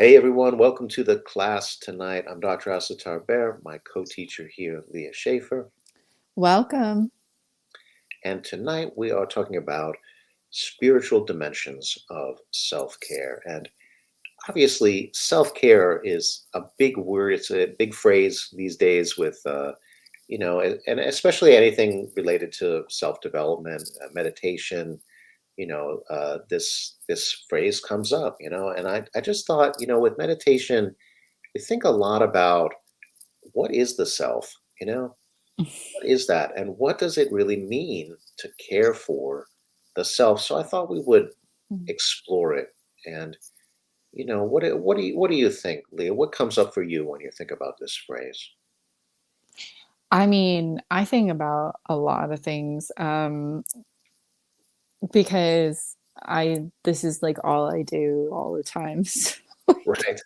Hey everyone, welcome to the class tonight. I'm Dr. Asatar Bear, my co-teacher here, Leah Schaefer, Welcome. and tonight we are talking about spiritual dimensions of self-care. And obviously, self-care is a big word. It's a big phrase these days with, and especially anything related to self-development, meditation. This phrase comes up. And I just thought, with meditation, we think a lot about what is the self? What is that? And what does it really mean to care for the self? So I thought we would explore it. And what do you think, Leah? What comes up for you when you think about this phrase? I mean, I think about a lot of things because I this is like all I do all the time. Right.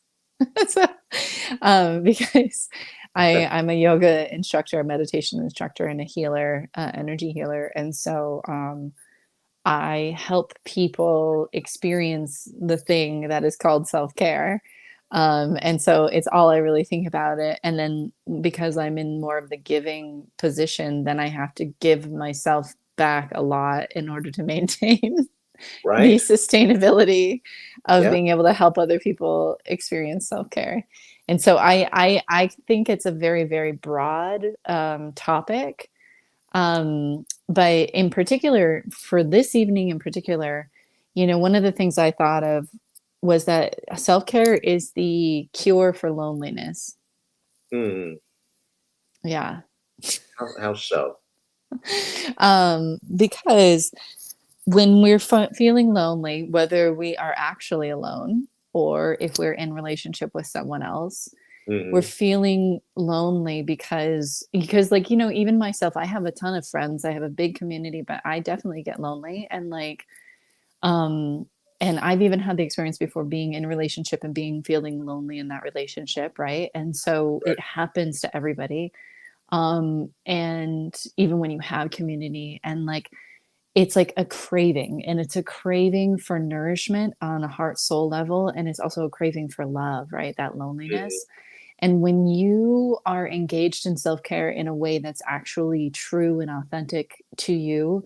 So, because I'm a yoga instructor, a meditation instructor, and a healer, energy healer, and so I help people experience the thing that is called self care. And so it's all I really think about it. And then because I'm in more of the giving position, then I have to give myself back a lot in order to maintain the Right. sustainability of Yeah. being able to help other people experience self care. And so I think it's a very, very broad topic, but in particular, for this evening in particular, one of the things I thought of was that self-care is the cure for loneliness. Hmm. Yeah. How so? Because when we're feeling lonely, whether we are actually alone or if we're in relationship with someone else, we're Hmm. feeling lonely because like even myself, I have a ton of friends, I have a big community, but I definitely get lonely. Um and I've even had the experience before being in a relationship and being feeling lonely in that relationship, right? And so Right. it happens to everybody. And even when you have community, and like it's like a craving, and it's a craving for nourishment on a heart soul level, and it's also a craving for love, right? That Hmm. loneliness. And when you are engaged in self care in a way that's actually true and authentic to you,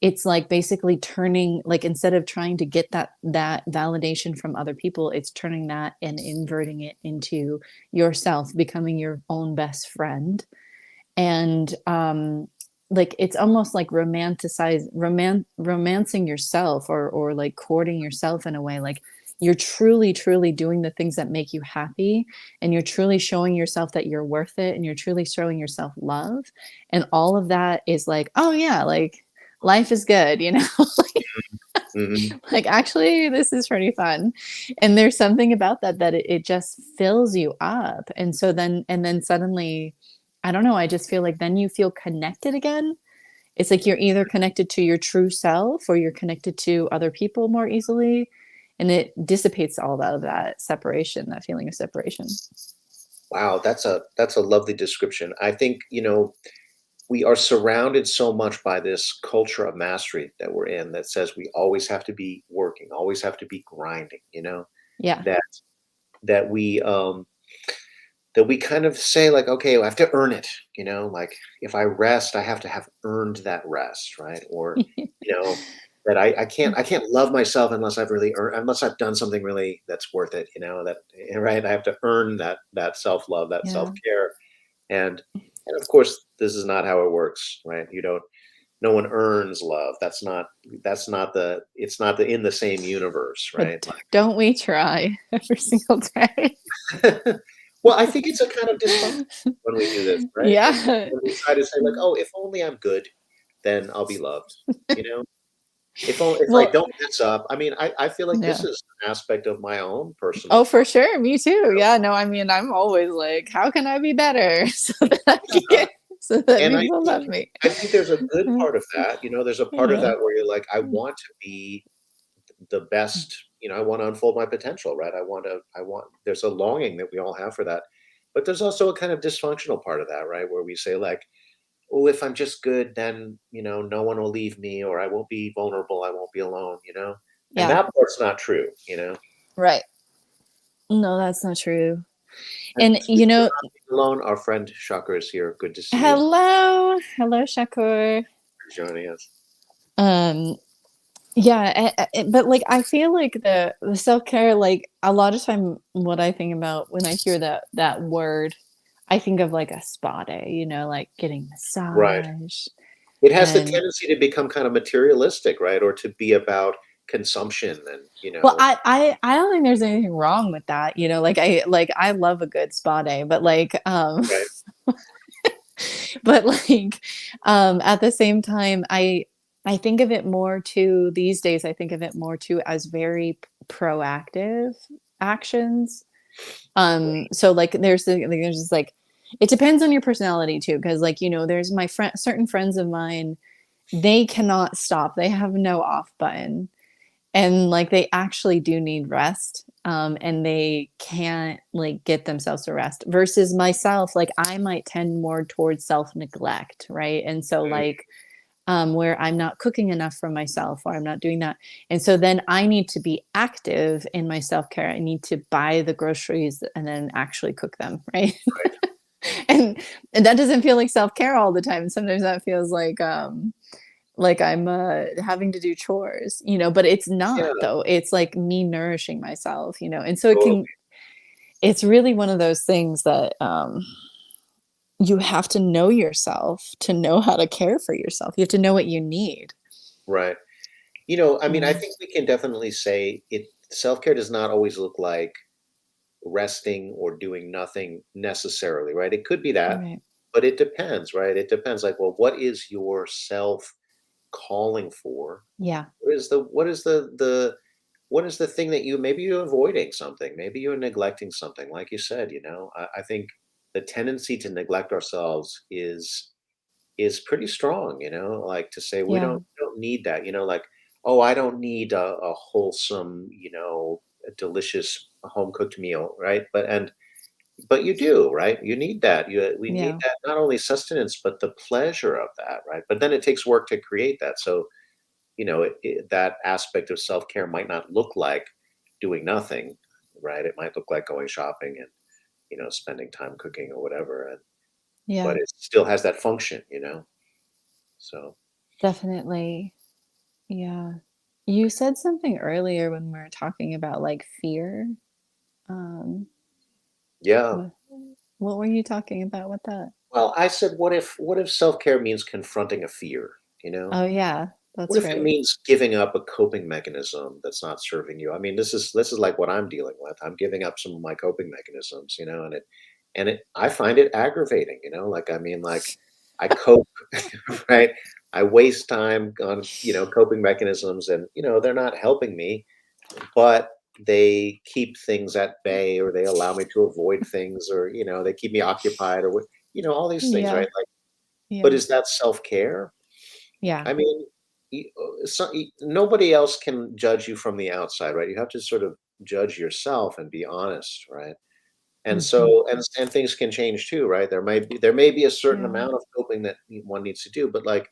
it's like basically turning, like, instead of trying to get that validation from other people, it's turning that and inverting it into yourself, becoming your own best friend. And like it's almost like romancing yourself, or like courting yourself in a way, like you're truly doing the things that make you happy, and you're truly showing yourself that you're worth it, and you're truly showing yourself love, and all of that is like, oh yeah, like life is good, Hmm. like actually this is pretty fun. And there's something about that it just fills you up. And so then suddenly, I don't know, I just feel like then you feel connected again. It's like you're either connected to your true self or you're connected to other people more easily, and it dissipates all of that separation, that feeling of separation. Wow, that's a lovely description. I think, we are surrounded so much by this culture of mastery that we're in that says we always have to be working, always have to be grinding, Yeah. that that we um that we kind of say like, okay, I have to earn it, like if I rest, I have to have earned that rest, right? Or, you know, that I can't love myself unless I've really earned, unless I've done something really that's worth it, right? I have to earn that self-love, that Yeah. self-care. And of course, this is not how it works, right? No one earns love. It's not the in the same universe, right? But don't we try every single day? Like well, I think it's a kind of dysfunction when we do this, right? When Yeah. when we try to say like, "Oh, if only I'm good, then I'll be loved," you know? If I Well, don't mess up, I mean, I feel like this yeah. is an aspect of my own Oh, personal for sure. Me too. Yeah. No, I mean, I'm always like, how can I be better so that I can uh, so that and I people think love me? I think there's a good part of that, there's a part of Yeah. that where you're like, "I want to be the best, I wanna unfold my potential," right? I want there's a longing that we all have for that. But there's also a kind of dysfunctional part of that, right? Where we say like, "Oh, if I'm just good, then, no one will leave me, or I won't be vulnerable, I won't be alone," And Yeah. that part's not true, you know? Right. No, that's not true. And And, you speaking of know, not being alone, our friend Shakur is here. Good to see you. hello, hello, Shakur. For joining us. Um, yeah, but like I feel like the self care, like a lot of time, what I think about when I hear that word, I think of like a spa day, like getting Right. massage It has the and tendency to become kind of materialistic, right? Or to be about consumption and, well, I don't think there's anything wrong with that, like I love a good spa day, but right, but like at the same time I think of it more too these days I think of it more too as very proactive actions. So like there's this like it depends on your personality too because like there's my friend certain friends of mine, they cannot stop, they have no off button, and like they actually do need rest, and they can't like get themselves to rest versus myself, like I might tend more towards self neglect, right? And so mm, like where I'm not cooking enough for myself or I'm not doing that, and so then I need to be active in my self-care, I need to buy the groceries and then actually cook them, right? right. And that doesn't feel like self-care all the time, sometimes that feels like I'm having to do chores, but it's Yeah, not though. It's like me nourishing myself, and so totally. it's really one of those things that you have to know yourself to know how to care for yourself. You have to know what you need. Right. I mean, I Yeah. think we can definitely say it self-care does not always look like resting or doing nothing necessarily, right? It could be that, Right. but it depends, right? It depends like, well, what is your self calling for? Yeah. What is the thing that maybe you're avoiding something, maybe you're neglecting something, like you said, I think the tendency to neglect ourselves is pretty strong, like to say Yeah. we don't need that, like, oh, I don't need a wholesome, a delicious home cooked meal, right? But you do, right? You need that. We need Yeah. that, not only sustenance, but the pleasure of that, right? But then it takes work to create that. So, that aspect of self care might not look like doing nothing, right? It might look like going shopping and, spending time cooking or whatever. But Yeah. it still has that function, So, Definitely. Yeah. You said something earlier when we were talking about like fear. Um, yeah. what, what were you talking about with that? Well, I said, what if self care means confronting a fear? Oh yeah, What that's if it right. means giving up a coping mechanism that's not serving you? I mean, this is like what I'm dealing with. I'm giving up some of my coping mechanisms, and it I find it aggravating, like I mean, like I cope, right? I waste time on, coping mechanisms and, they're not helping me, but they keep things at bay or they allow me to avoid things or, they keep me occupied or what, all these things, right? Yeah. Like, but Yeah. is that self-care? Yeah. I mean, nobody else can judge you from the outside, right? You have to sort of judge yourself and be honest, right? And Hmm. so, and things can change too, right? There may be a certain Yeah. amount of coping that one needs to do, but like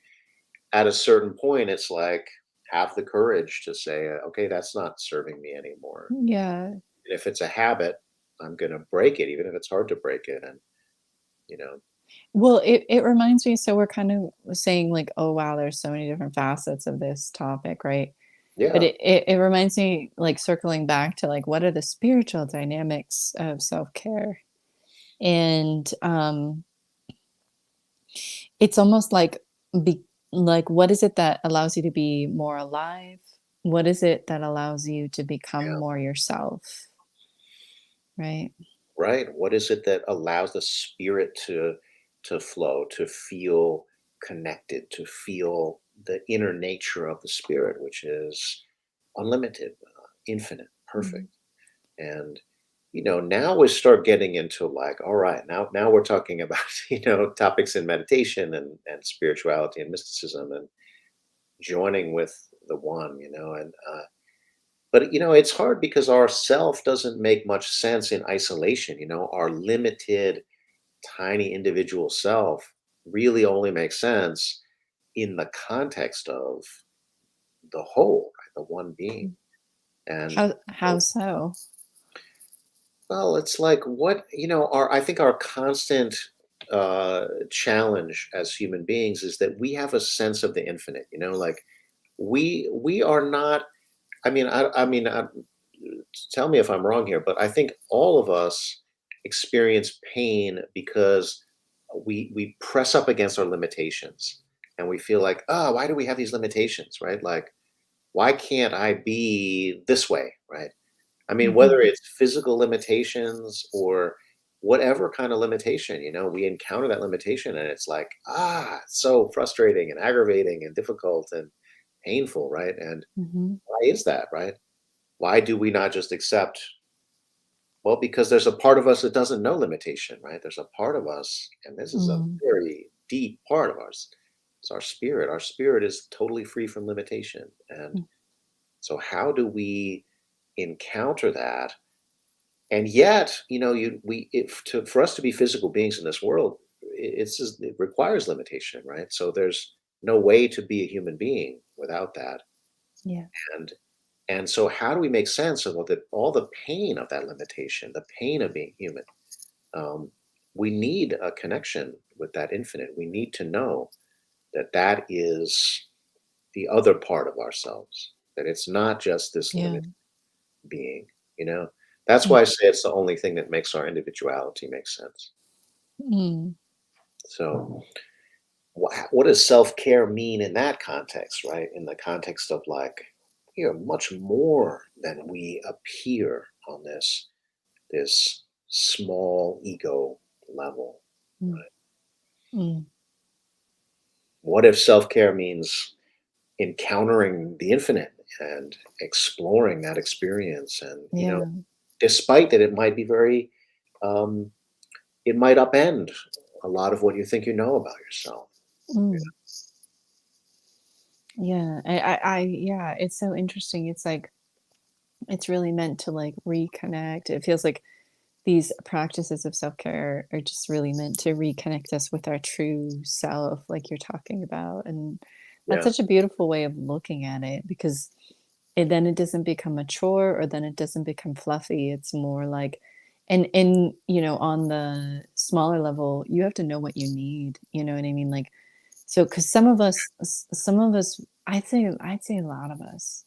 at a certain point, it's like have the courage to say, okay, that's not serving me anymore. Yeah. And if it's a habit, I'm going to break it, even if it's hard to break it. And you know, Well, it reminds me, so we're kind of saying like, oh wow, there's so many different facets of this topic, right? But yeah, it reminds me, like circling back to like what are the spiritual dynamics of self-care? And it's almost like be like what is it that allows you to be more alive? What is it that allows you to become yeah, more yourself, right? right. What is it that allows the spirit to flow, to feel connected, to feel the inner nature of the spirit, which is unlimited, infinite, Mhm. perfect. And now we start getting into like, all right, now we're talking about topics in meditation and spirituality and mysticism and joining with the one, and but it's hard because our self doesn't make much sense in isolation. Our limited, tiny individual self really only makes sense in the context of the whole, right? The one being. And How so? Well, it's like what, our I think our constant challenge as human beings is that we have a sense of the infinite, like we are not, tell me if I'm wrong here, but I think all of us experience pain because we press up against our limitations and we feel like, oh, why do we have these limitations, right? Like, why can't I be this way, right? I mean, Mhm, whether it's physical limitations or whatever kind of limitation, we encounter that limitation and it's like, it's so frustrating and aggravating and difficult and painful, right? And mhm, why is that, right? Why do we not just accept? Well, because there's a part of us that doesn't know limitation, right? There's a part of us, and this is a mm, very deep part of ours. It's our spirit. Our spirit is totally free from limitation. And mm, so, how do we encounter that? And yet, if for us to be physical beings in this world, it requires limitation, right? So there's no way to be a human being without that. yeah, And and so, how do we make sense of all the pain of that limitation, the pain of being human? Um, we need a connection with that infinite. We need to know that that is the other part of ourselves. That it's not just this yeah, limited being. You know, that's mm, why I say it's the only thing that makes our individuality make sense. mm, So, what does self care mean in that context, right? In the context of like, we are much more than we appear on this small ego level. mm, mm, What if self care means encountering the infinite and exploring that experience? And, yeah, despite that, it might be um, it might upend a lot of what you think you know about yourself. mm, yeah. Yeah, it's so interesting. It's like it's really meant to like reconnect. It feels like these practices of self-care are just really meant to reconnect us with our true self, like you're talking about. And that's Yeah, such a beautiful way of looking at it because then it doesn't become a chore or then it doesn't become fluffy. It's more like, and on the smaller level, you have to know what you need. You know what I mean? Like, so because some of us, I'd say a lot of us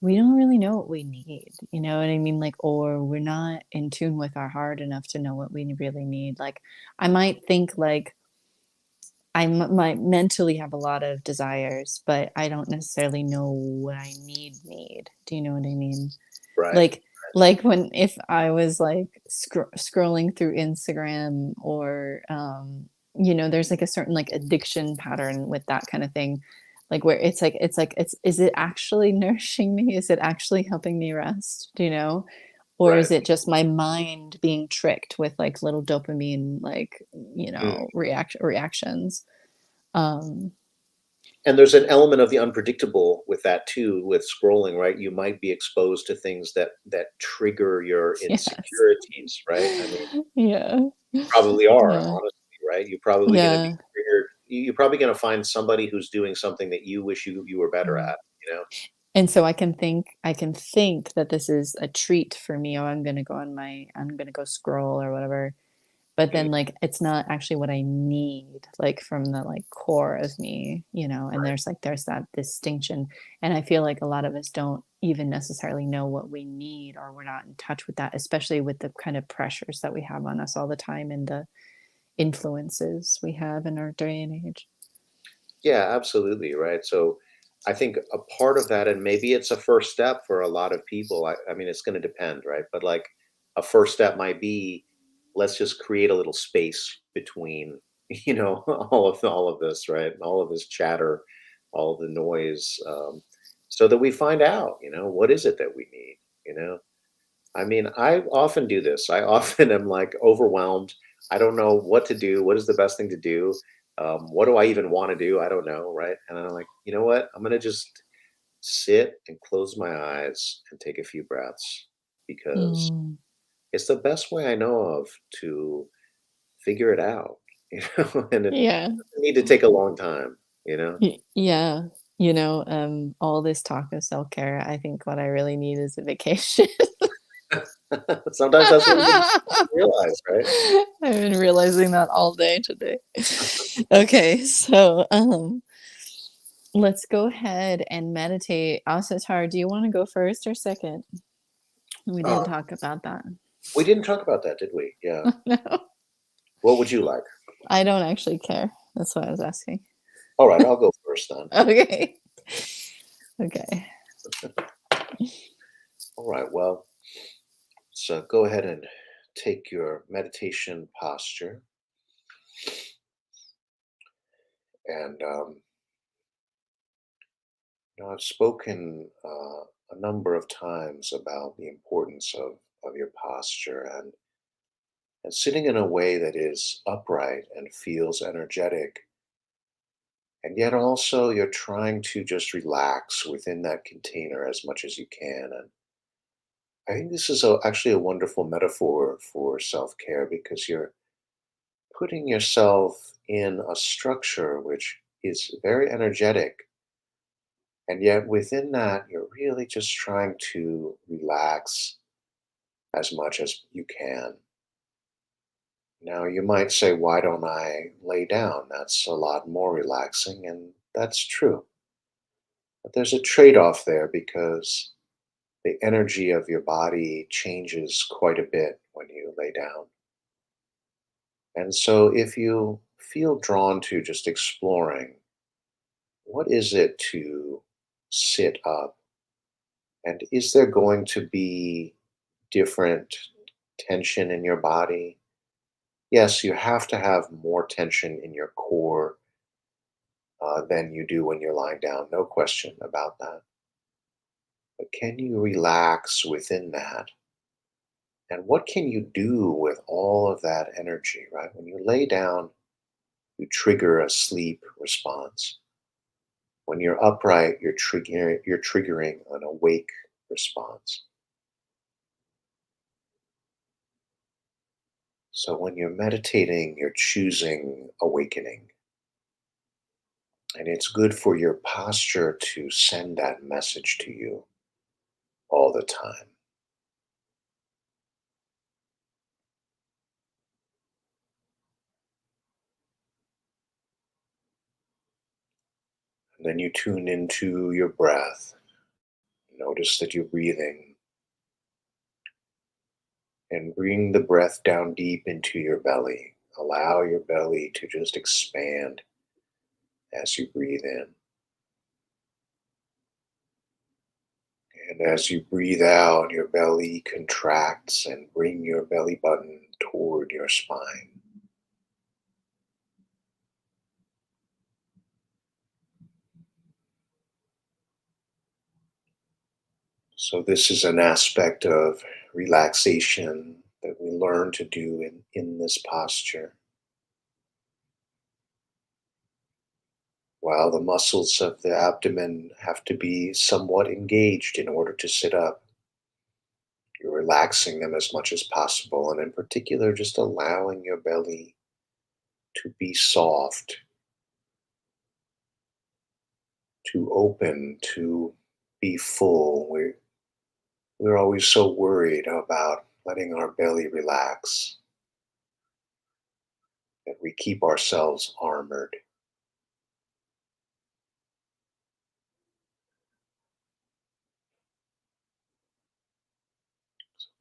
we don't really know what we need, you know what I mean? Like, or we're not in tune with our heart enough to know what we really need. Like, I might think like might mentally have a lot of desires, but I don't necessarily know what I need. Do you know what I mean? right. Like, like when if I was like scrolling through Instagram or there's like a certain like addiction pattern with that kind of thing. Like where it's is it actually nourishing me? Is it actually helping me rest? Do you know? Or Right. is it just my mind being tricked with like little dopamine like, Mm. reactions? Um And there's an element of the unpredictable with that too, with scrolling, right? You might be exposed to things that trigger your yes. insecurities, right? I mean, Yeah. probably are, Yeah. honestly, right? You're probably gonna be Yeah. triggered. You're probably gonna find somebody who's doing something that you wish you were better Mm. at, you know? And so I can think that this is a treat for me. Oh, I'm gonna go scroll or whatever. But Mm, then like it's not actually what I need, like from the like core of me, and right. there's that distinction. And I feel like a lot of us don't even necessarily know what we need or we're not in touch with that, especially with the kind of pressures that we have on us all the time and the influences we have in our day and age. Yeah, absolutely, right? So, I think a part of that, and maybe it's a first step for a lot of people. I mean, it's gonna depend, right? But like a first step might be, let's just create a little space between, all of this, right? All of this chatter, all of the noise, so that we find out, what is it that we need, you know? I mean, I often do this. I often am like overwhelmed. I don't know what to do. What is the best thing to do? What do I even want to do? I don't know, right? And I'm like, you know what? I'm gonna just sit and close my eyes and take a few breaths because Mm, it's the best way I know of to figure it out. And it yeah. doesn't need to take a long time. You know? Yeah. All this talk of self-care, I think what I really need is a vacation. Sometimes that's what we didn't realize, right? I've been realizing that all day today. Okay, so, let's go ahead and meditate. Asatar, do you wanna go first or second? We didn't Um, talk about that. we didn't talk about that, did we? Yeah. No, What would you like? I don't actually care. That's why I was asking. All right, I'll go first then. Okay. Okay. All right, well, so go ahead and take your meditation posture. And I've spoken a number of times about the importance of your posture and sitting in a way that is upright and feels energetic. And yet also you're trying to just relax within that container as much as you can. And I think this is actually a wonderful metaphor for self-care because you're putting yourself in a structure which is very energetic. And yet within that, you're really just trying to relax as much as you can. Now, you might say, why don't I lay down? That's a lot more relaxing. And that's true. But there's a trade off there because the energy of your body changes quite a bit when you lay down. And so, if you feel drawn to just exploring, what is it to sit up? And is there going to be different tension in your body? Yes, you have to have more tension in your core than you do when you're lying down. No question about that. But can you relax within that? And what can you do with all of that energy, right? When you lay down, you trigger a sleep response. When you're upright, you're triggering an awake response. So when you're meditating, you're choosing awakening. And it's good for your posture to send that message to you all the time. And then you tune into your breath. Notice that you're breathing and bring the breath down deep into your belly. Allow your belly to just expand as you breathe in. And as you breathe out, your belly contracts and bring your belly button toward your spine. So, this is an aspect of relaxation that we learn to do in this posture. While the muscles of the abdomen have to be somewhat engaged in order to sit up, you're relaxing them as much as possible, and in particular, just allowing your belly to be soft, to open, to be full. We're always so worried about letting our belly relax that we keep ourselves armored.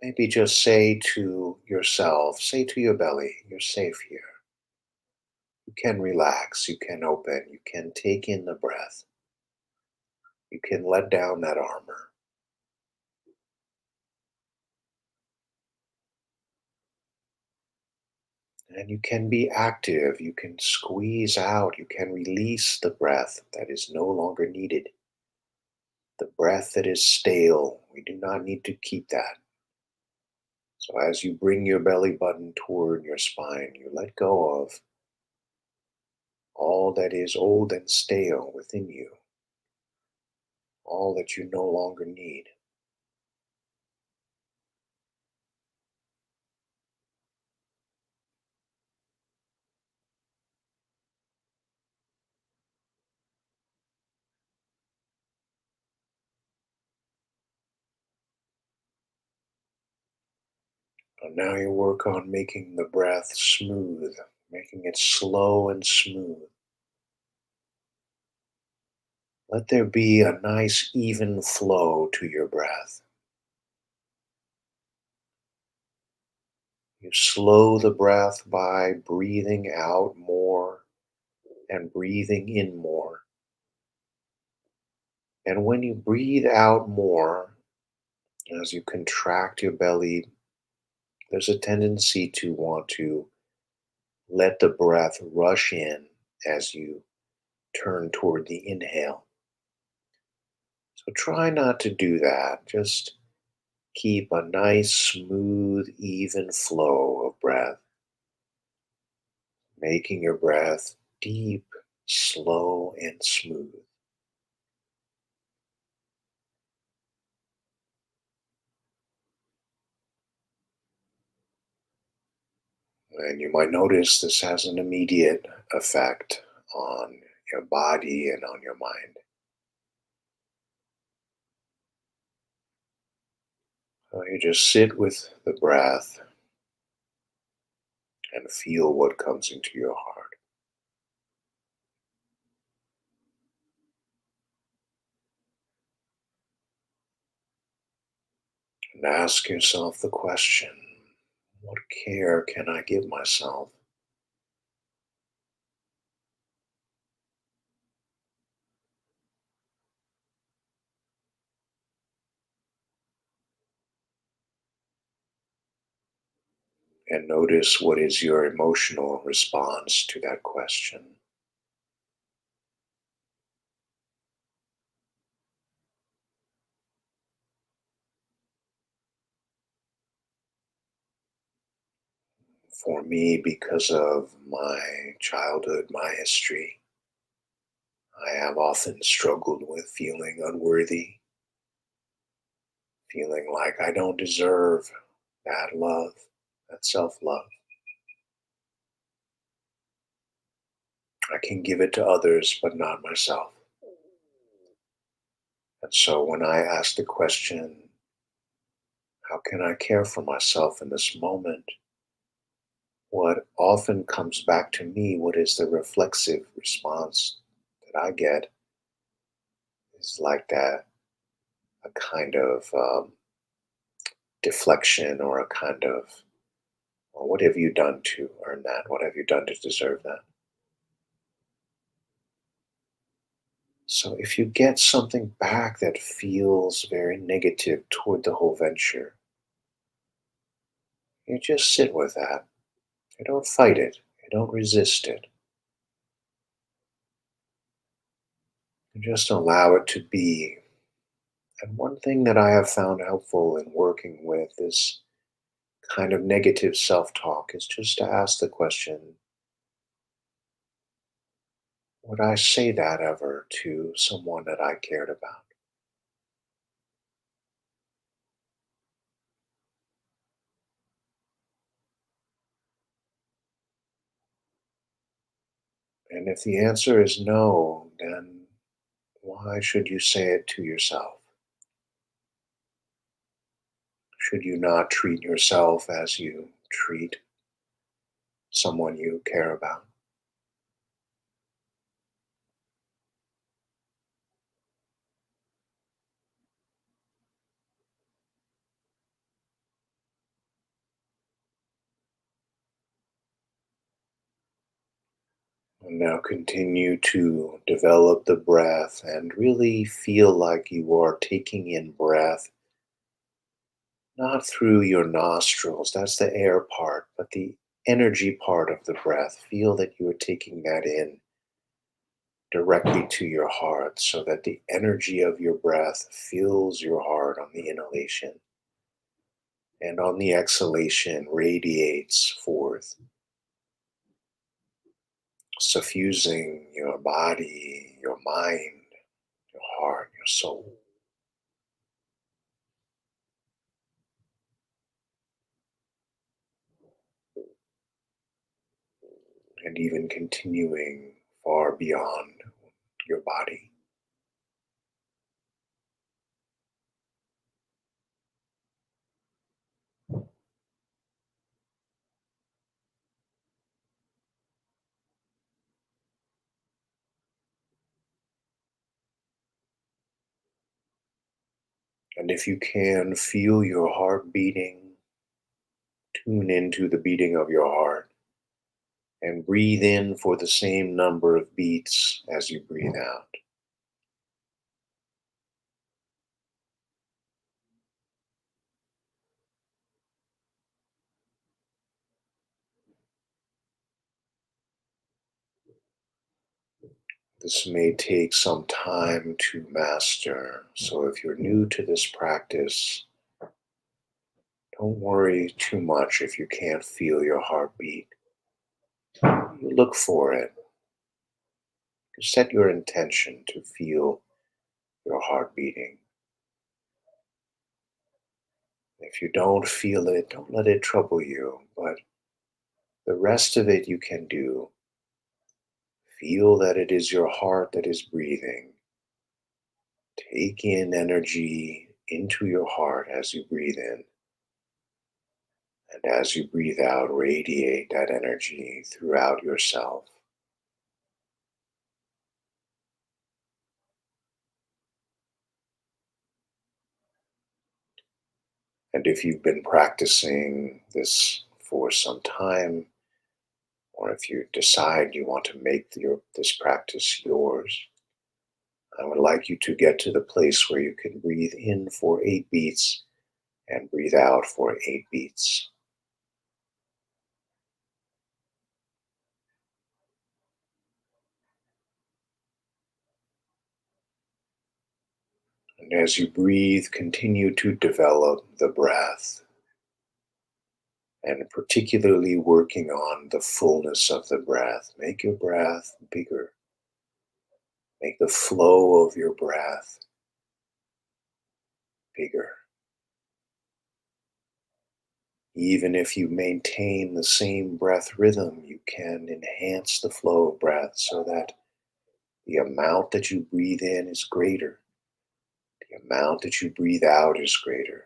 Maybe just say to yourself, say to your belly, you're safe here. You can relax, you can open, you can take in the breath, you can let down that armor, and you can be active. You can squeeze out, you can release the breath that is no longer needed, the breath that is stale. We do not need to keep that. So, as you bring your belly button toward your spine, you let go of all that is old and stale within you, all that you no longer need. And now you work on making the breath smooth, making it slow and smooth. Let there be a nice, even flow to your breath. You slow the breath by breathing out more and breathing in more. And when you breathe out more, as you contract your belly, there's a tendency to want to let the breath rush in as you turn toward the inhale. So try not to do that. Just keep a nice, smooth, even flow of breath, making your breath deep, slow, and smooth. And you might notice this has an immediate effect on your body and on your mind. So you just sit with the breath and feel what comes into your heart. And ask yourself the question, what care can I give myself? And notice what is your emotional response to that question. For me, because of my childhood, my history, I have often struggled with feeling unworthy, feeling like I don't deserve that love, that self love. I can give it to others, but not myself. And so when I ask the question, how can I care for myself in this moment? What often comes back to me, what is the reflexive response that I get, is like that a kind of deflection or a kind of, well, what have you done to earn that? What have you done to deserve that? So if you get something back that feels very negative toward the whole venture, you just sit with that. You don't fight it. You don't resist it. You just allow it to be. And one thing that I have found helpful in working with this kind of negative self talk is just to ask the question, would I say that ever to someone that I cared about? And if the answer is no, then why should you say it to yourself? Should you not treat yourself as you treat someone you care about? And now continue to develop the breath and really feel like you are taking in breath, not through your nostrils, that's the air part, but the energy part of the breath. Feel that you are taking that in directly to your heart so that the energy of your breath fills your heart on the inhalation and on the exhalation radiates forth, suffusing your body, your mind, your heart, your soul. And even continuing far beyond your body. And if you can, feel your heart beating, tune into the beating of your heart, and breathe in for the same number of beats as you breathe out. This may take some time to master, so if you're new to this practice, don't worry too much if you can't feel your heartbeat. You look for it. Set your intention to feel your heart beating. If you don't feel it, don't let it trouble you, but the rest of it you can do. Feel that it is your heart that is breathing. Take in energy into your heart as you breathe in. And as you breathe out, radiate that energy throughout yourself. And if you've been practicing this for some time, or if you decide you want to make this practice yours, I would like you to get to the place where you can breathe in for 8 beats and breathe out for 8 beats. And as you breathe, continue to develop the breath, and particularly working on the fullness of the breath. Make your breath bigger. Make the flow of your breath bigger. Even if you maintain the same breath rhythm, you can enhance the flow of breath so that the amount that you breathe in is greater, the amount that you breathe out is greater.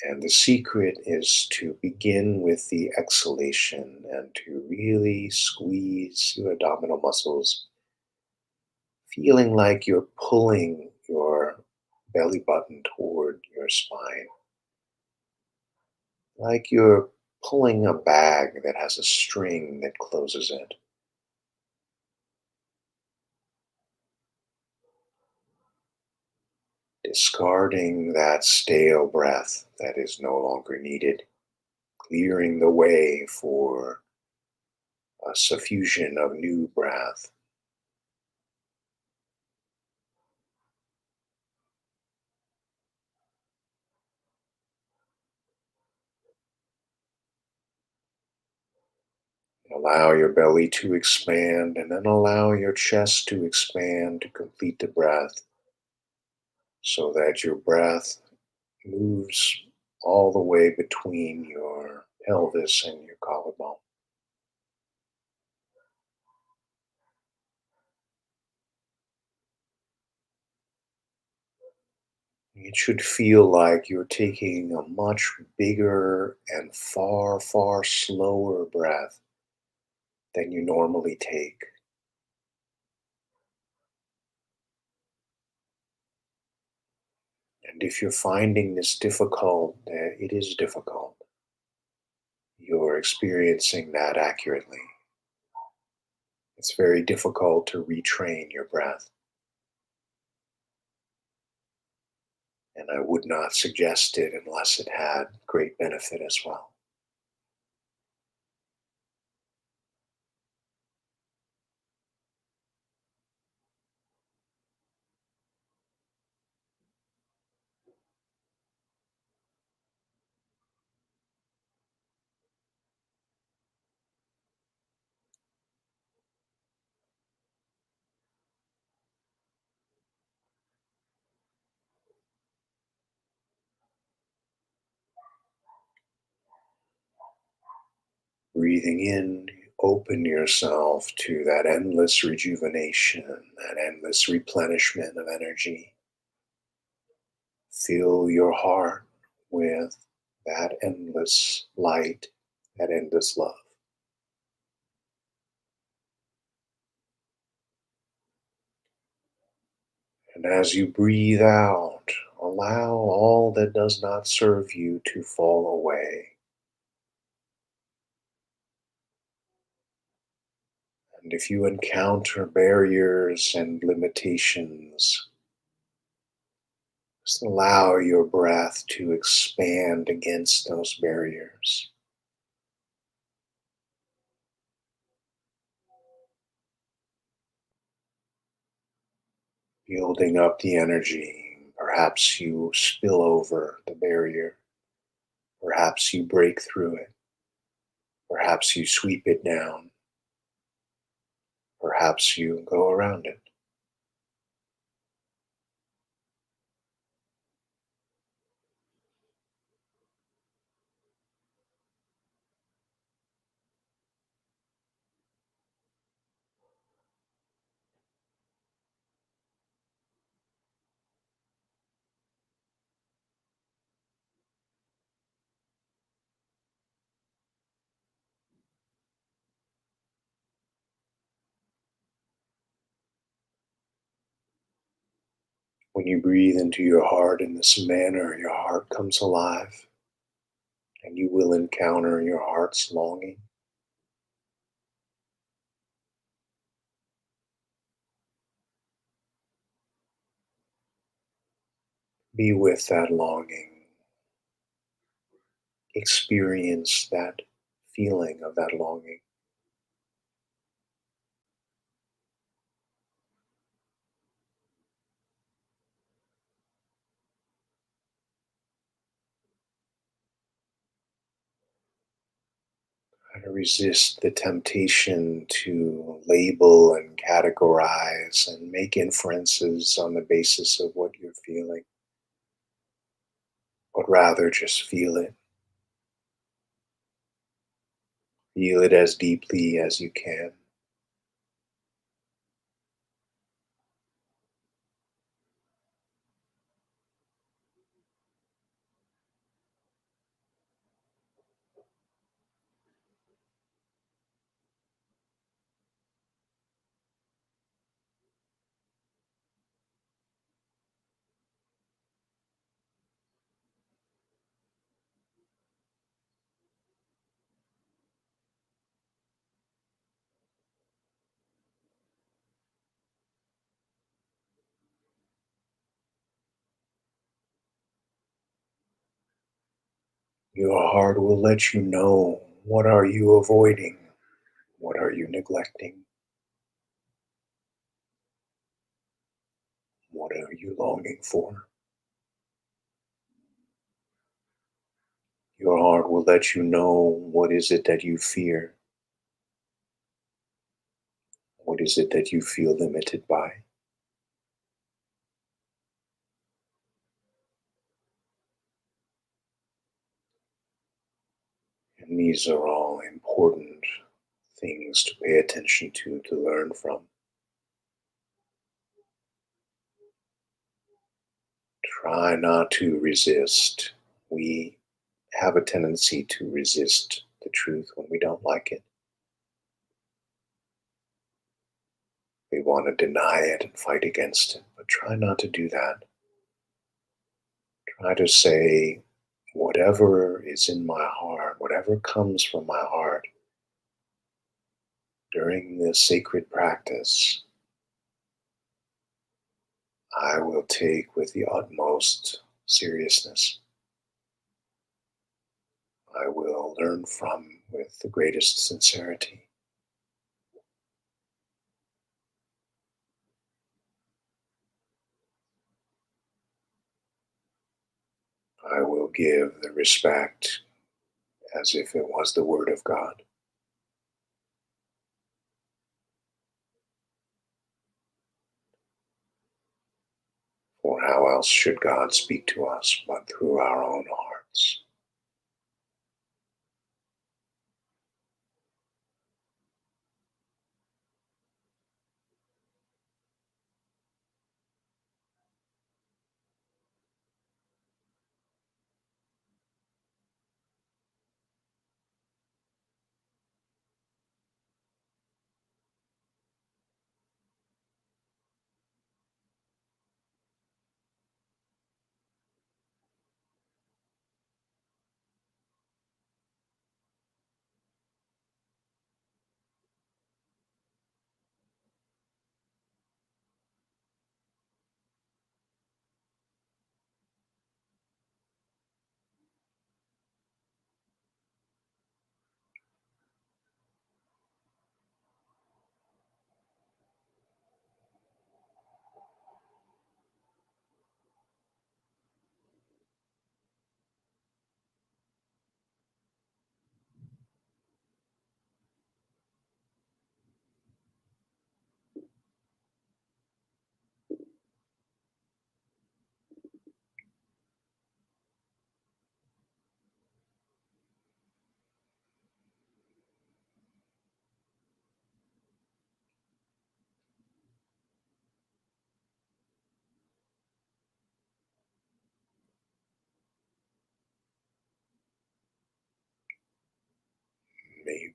And the secret is to begin with the exhalation and to really squeeze your abdominal muscles, feeling like you're pulling your belly button toward your spine, like you're pulling a bag that has a string that closes it. Discarding that stale breath that is no longer needed, clearing the way for a suffusion of new breath. Allow your belly to expand and then allow your chest to expand to complete the breath so that your breath moves all the way between your pelvis and your collarbone. It should feel like you're taking a much bigger and far, far slower breath than you normally take. And if you're finding this difficult, it is difficult. You're experiencing that accurately. It's very difficult to retrain your breath. And I would not suggest it unless it had great benefit as well. Breathing in, open yourself to that endless rejuvenation, that endless replenishment of energy. Fill your heart with that endless light, that endless love. And as you breathe out, allow all that does not serve you to fall away. And if you encounter barriers and limitations, just allow your breath to expand against those barriers. Building up the energy. Perhaps you spill over the barrier. Perhaps you break through it. Perhaps you sweep it down. Perhaps you go around it. When you breathe into your heart in this manner, your heart comes alive and you will encounter your heart's longing. Be with that longing. Experience that feeling of that longing. Try to resist the temptation to label and categorize and make inferences on the basis of what you're feeling, but rather just feel it. Feel it as deeply as you can. Your heart will let you know what are you avoiding, what are you neglecting, what are you longing for. Your heart will let you know what is it that you fear, what is it that you feel limited by. And these are all important things to pay attention to learn from. Try not to resist. We have a tendency to resist the truth when we don't like it. We want to deny it and fight against it, but try not to do that. Try to say, whatever is in my heart, whatever comes from my heart during this sacred practice, I will take with the utmost seriousness. I will learn from with the greatest sincerity. I will give the respect as if it was the Word of God. For how else should God speak to us but through our own hearts?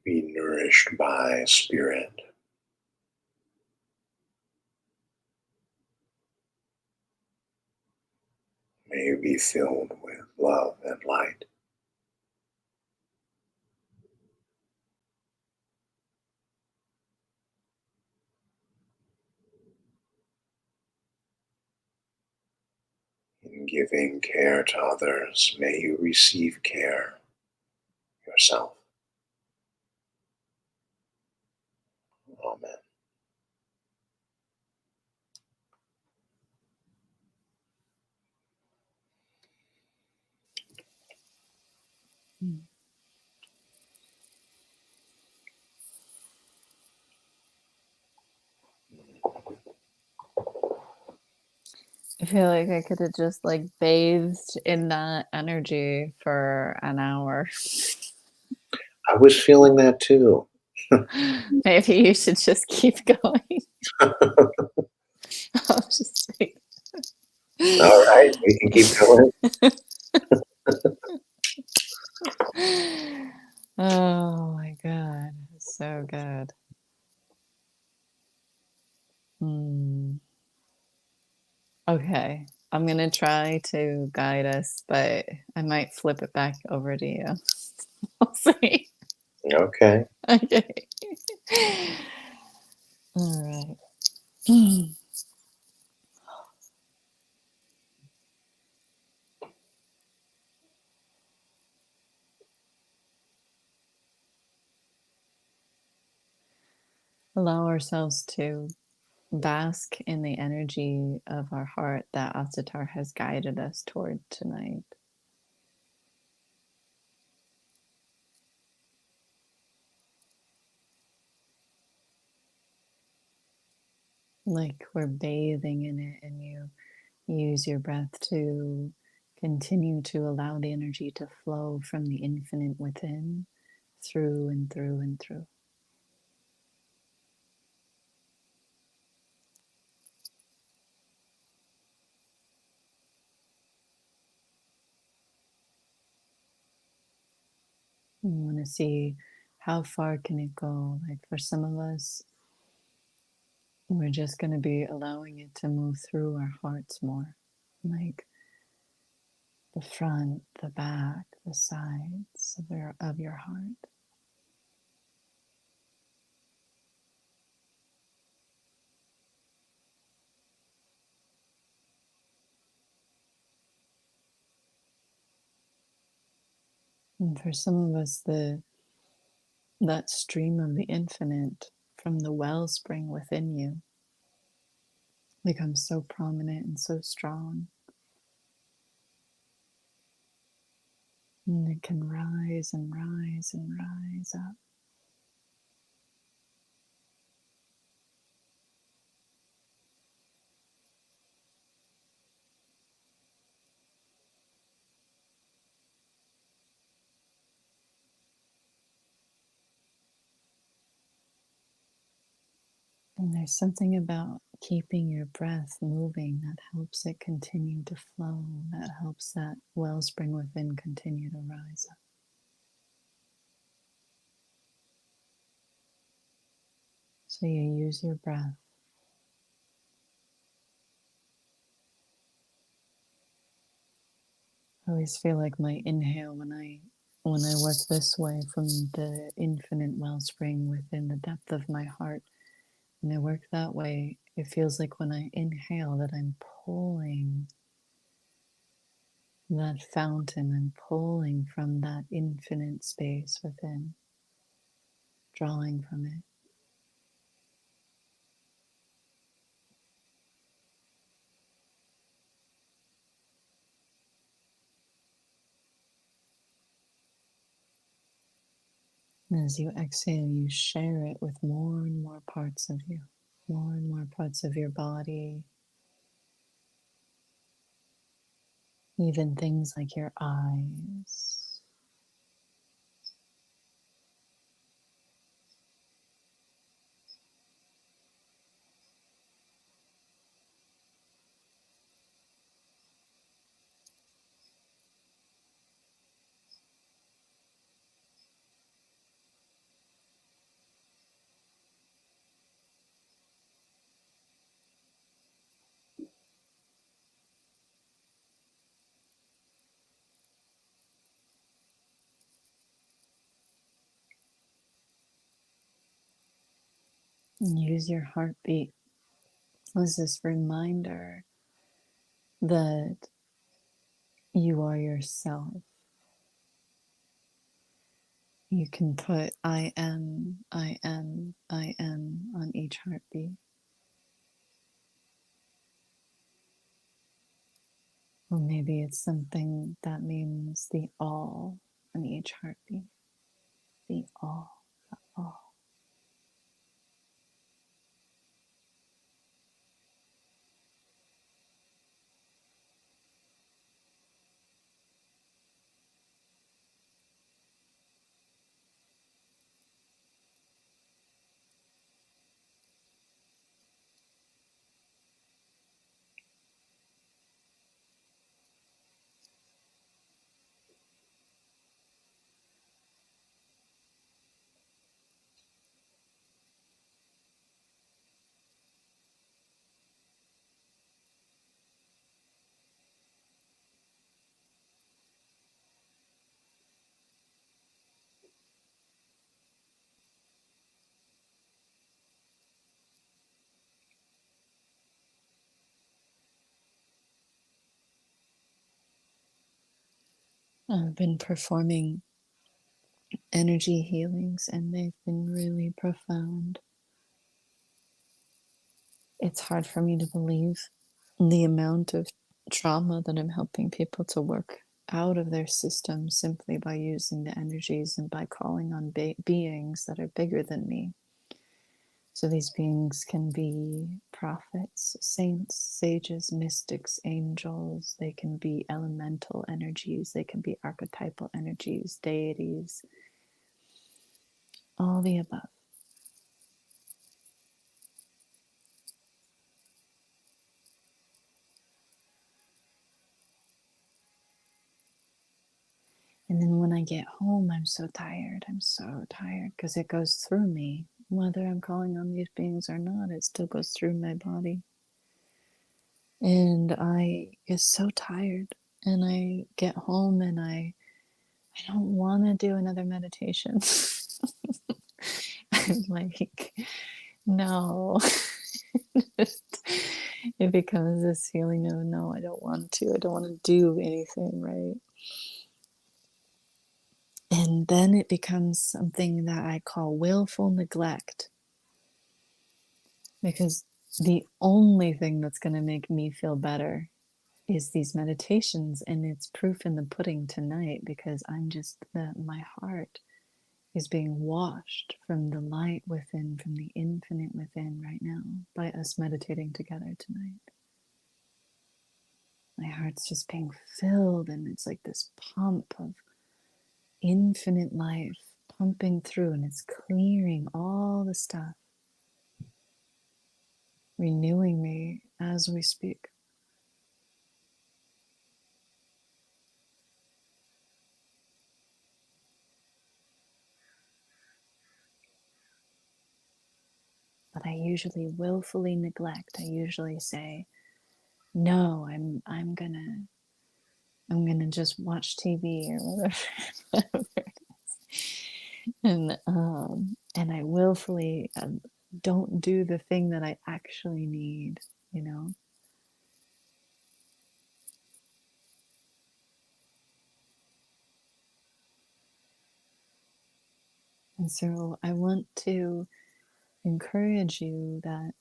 be nourished by spirit. May you be filled with love and light. In giving care to others, may you receive care yourself. Amen. Mm. I feel like I could have just like bathed in that energy for an hour. I was feeling that too. Maybe you should just keep going. I'll just like All right, we can keep going. Oh my god, so good. Hmm. Okay, I'm gonna try to guide us, but I might flip it back over to you. We'll see. Okay. Okay. All right. Allow ourselves to bask in the energy of our heart that Asatar has guided us toward tonight. Like we're bathing in it, and you use your breath to continue to allow the energy to flow from the infinite within through and through and through. You want to see how far can it go. Like for some of us, we're just going to be allowing it to move through our hearts more. Like the front, the back, the sides of your heart. And for some of us, that stream of the infinite from the wellspring within you becomes so prominent and so strong. And it can rise and rise and rise up. And there's something about keeping your breath moving that helps it continue to flow, that helps that wellspring within continue to rise up. So you use your breath. I always feel like my inhale when I work this way from the infinite wellspring within the depth of my heart. When I work that way, it feels like when I inhale that I'm pulling that fountain, I'm pulling from that infinite space within, drawing from it. And as you exhale, you share it with more and more parts of you, more and more parts of your body, even things like your eyes. Use your heartbeat as this reminder that you are yourself. You can put I am, I am, I am on each heartbeat. Or maybe it's something that means the all on each heartbeat. The all, the all. I've been performing energy healings and they've been really profound. It's hard for me to believe the amount of trauma that I'm helping people to work out of their system simply by using the energies and by calling on beings that are bigger than me. So these beings can be prophets, saints, sages, mystics, angels. They can be elemental energies. They can be archetypal energies, deities, all the above. And then when I get home, I'm so tired. I'm so tired because it goes through me. Whether I'm calling on these beings or not, it still goes through my body. And I get so tired. And I get home and I don't want to do another meditation. I'm like, no. It becomes this feeling of, no, I don't want to. I don't want to do anything, right? And then it becomes something that I call willful neglect. Because the only thing that's going to make me feel better is these meditations. And it's proof in the pudding tonight because my heart is being washed from the light within, from the infinite within right now by us meditating together tonight. My heart's just being filled, and it's like this pump of infinite life pumping through, and it's clearing all the stuff, renewing me as we speak. But I usually willfully neglect. I usually say, no, I'm gonna just watch TV or whatever. And I willfully don't do the thing that I actually need, you know. And so I want to encourage you that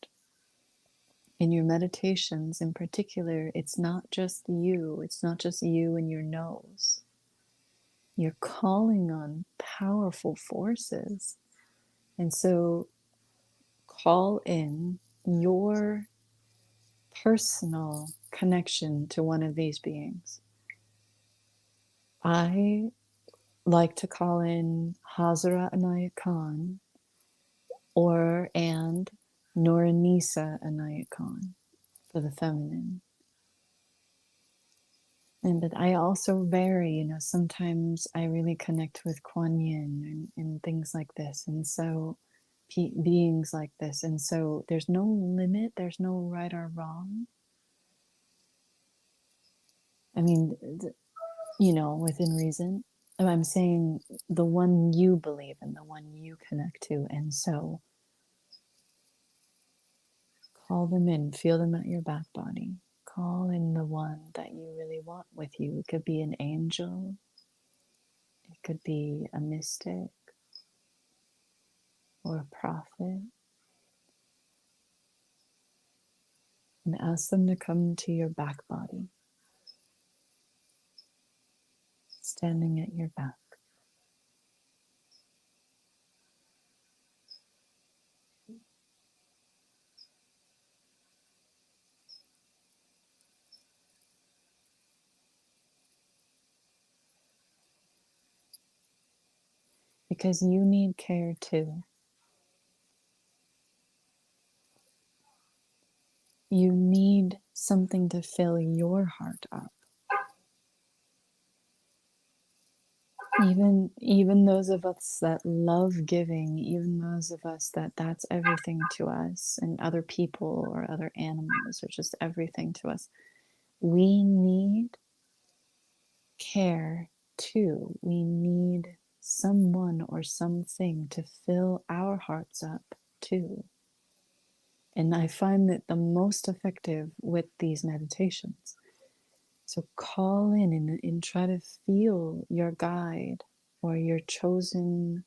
in your meditations in particular, it's not just you and your nose. You're calling on powerful forces. And so call in your personal connection to one of these beings. I like to call in Hazara Anaya Khan and Noranisa Anaya Khan for the feminine. But I also vary, sometimes I really connect with Kuan Yin and things like this. And so beings like this. And so there's no limit, there's no right or wrong. I mean, within reason. And I'm saying the one you believe in, the one you connect to. And so Call them in, feel them at your back body. Call in the one that you really want with you. It could be an angel, it could be a mystic or a prophet, and ask them to come to your back body, standing at your back. Because you need care too. You need something to fill your heart up. Even those of us that love giving, even those of us that's everything to us, and other people or other animals or just everything to us, we need care too. We need someone or something to fill our hearts up too. And I find that the most effective with these meditations. So call in and try to feel your guide or your chosen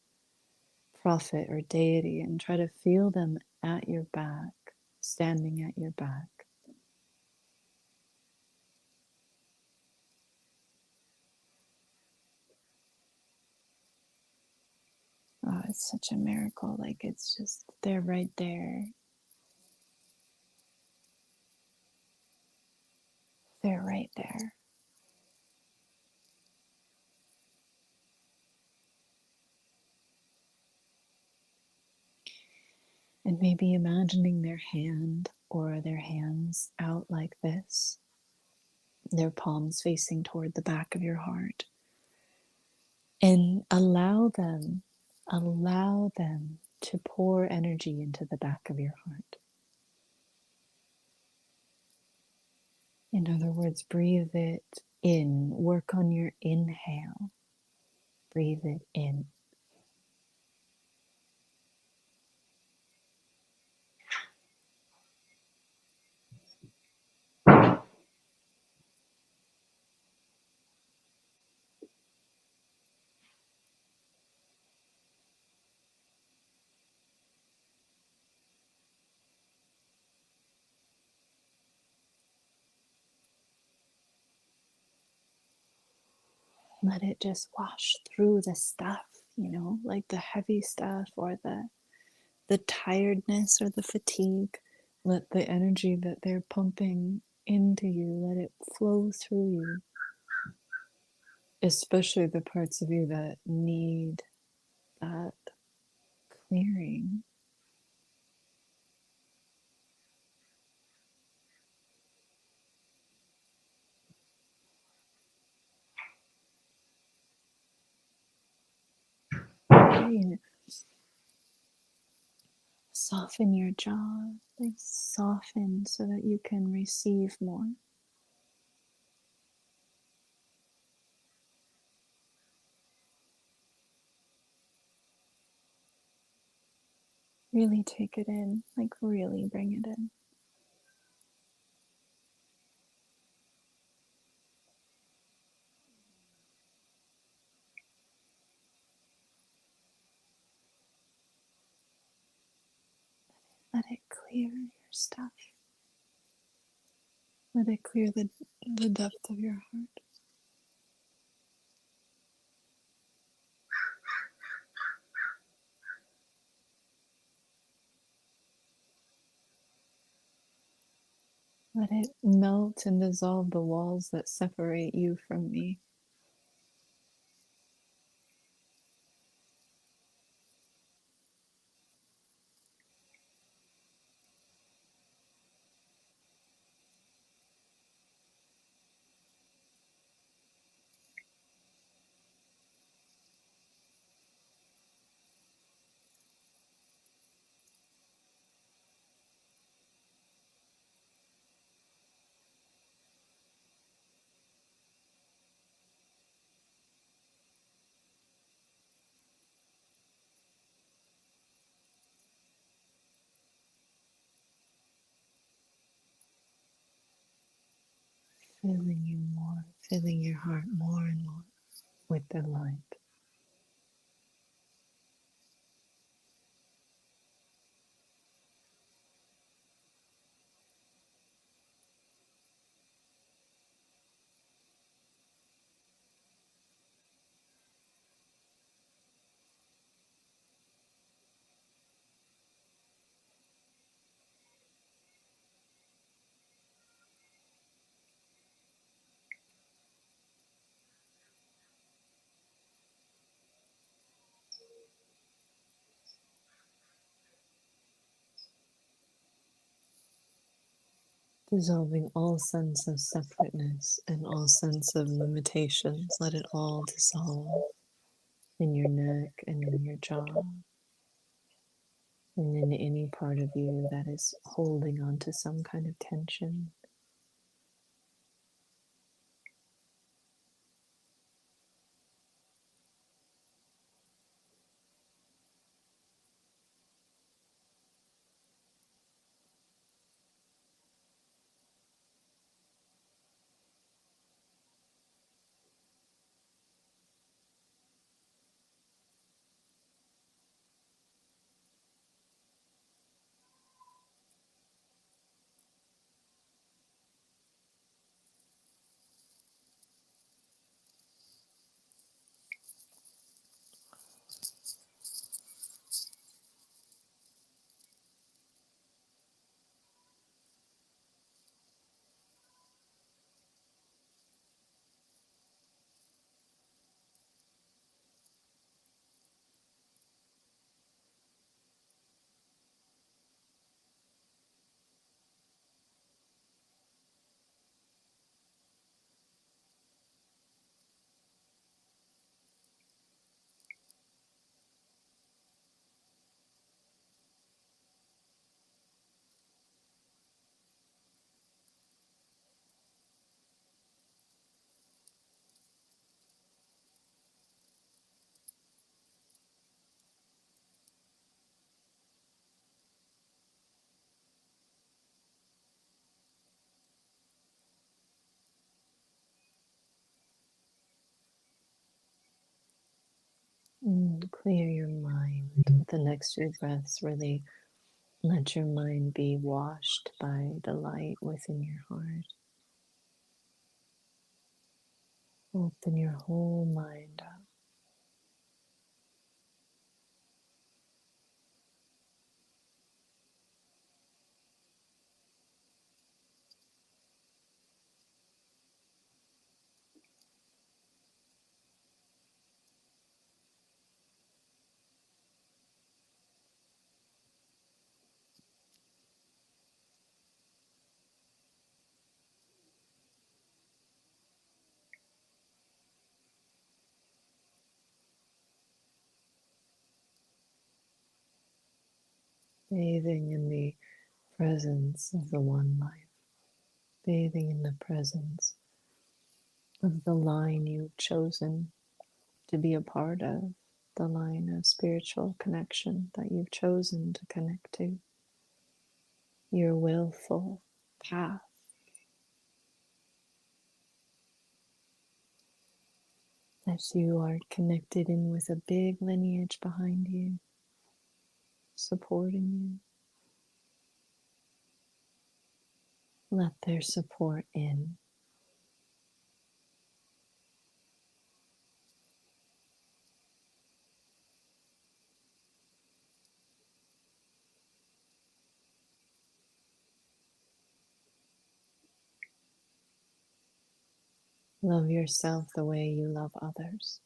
prophet or deity, and try to feel them at your back, standing at your back. Oh, it's such a miracle. Like, it's just, they're right there. They're right there. And maybe imagining their hand or their hands out like this, their palms facing toward the back of your heart. And allow them to pour energy into the back of your heart. In other words, breathe it in. Work on your inhale. Breathe it in. Let it just wash through the stuff, like the heavy stuff or the tiredness or the fatigue. Let the energy that they're pumping into you, let it flow through you. Especially the parts of you that need that clearing. Okay. Soften your jaw, like soften so that you can receive more. Really take it in, like really bring it in. Let it clear your stuff. Let it clear the depth of your heart. Let it melt and dissolve the walls that separate you from me. filling you more, filling your heart more and more with the light. Dissolving all sense of separateness and all sense of limitations. Let it all dissolve in your neck and in your jaw and in any part of you that is holding on to some kind of tension. Clear your mind. The next few breaths, really let your mind be washed by the light within your heart. Open your whole mind up. Bathing in the presence of the one life, bathing in the presence of the line you've chosen to be a part of, the line of spiritual connection that you've chosen to connect to, your willful path. That you are connected in with a big lineage behind you, supporting you. Let their support in. Love yourself the way you love others.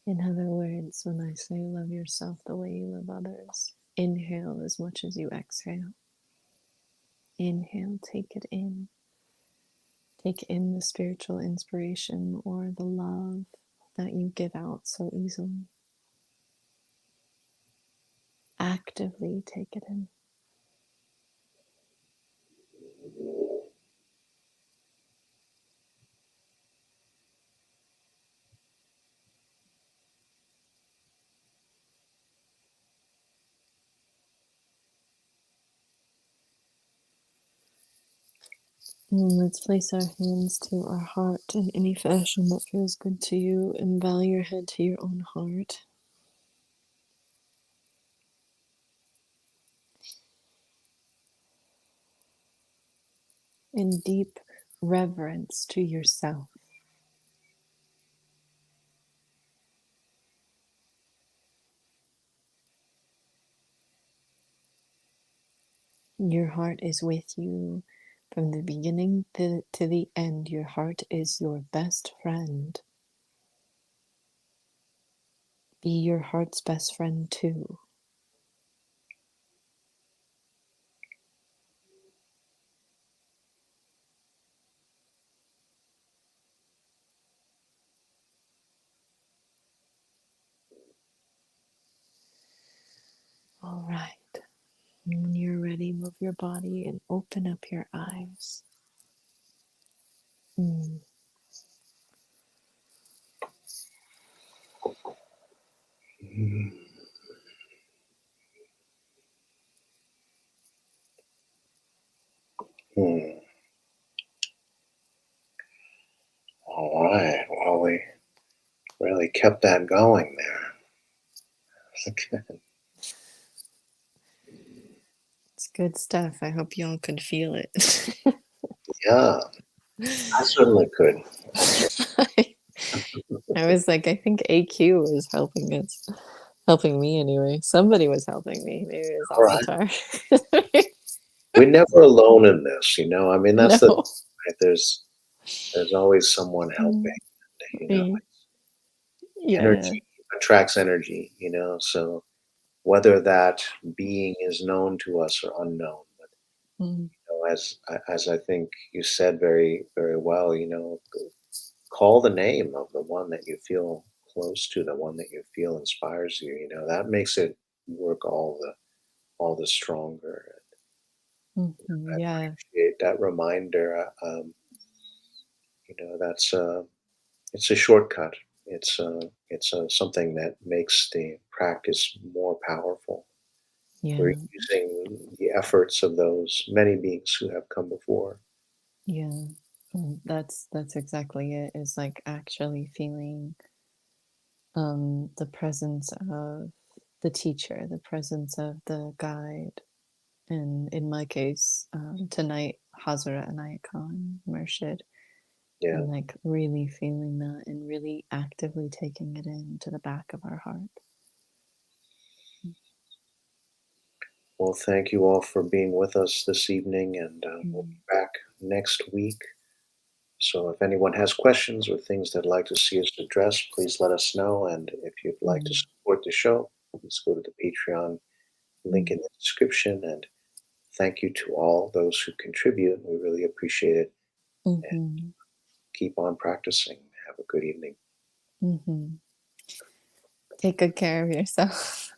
In other words, when I say love yourself the way you love others, inhale as much as you exhale. Inhale, take it in. Take in the spiritual inspiration or the love that you give out so easily. Actively take it in. And let's place our hands to our heart in any fashion that feels good to you, and bow your head to your own heart. In deep reverence to yourself. Your heart is with you from the beginning to the end. Your heart is your best friend. Be your heart's best friend too. All right. When you're ready, move your body and open up your eyes. Mm. Hmm. All right. Well, we really kept that going there. It's good stuff. I hope y'all could feel it. Yeah, I certainly could. I was like, I think AQ was helping us, helping me anyway. Somebody was helping me. Maybe it was All right. Avatar. We're never alone in this, you know. I mean, that's the No. right. There's always someone helping. Mm, You know, mm, yeah. energy attracts energy. You know, so whether that being is known to us or unknown, but Mm, as I think you said very well, you know, call the name of the one that you feel close to, the one that you feel inspires you. You know, that makes it work all the stronger. I yeah. appreciate that reminder. You know, that's it's a shortcut. It's something that makes the practice more powerful. We're Yeah. using the efforts of those many beings who have come before. Yeah. That's exactly it. Is like actually feeling the presence of the teacher, the presence of the guide, and in my case, tonight Hazara Anayat Khan Murshid, Yeah. and like really feeling that and really actively taking it into the back of our heart. Well, thank you all for being with us this evening, and we'll Mm, be back next week. So, if anyone has questions or things they'd like to see us address, please let us know. And if you'd like to mm, support the show, please go to the Patreon link mm, in the description. And thank you to all those who contribute. We really appreciate it. And mm-hmm, keep on practicing. Have a good evening. mm-hmm. Take good care of yourself.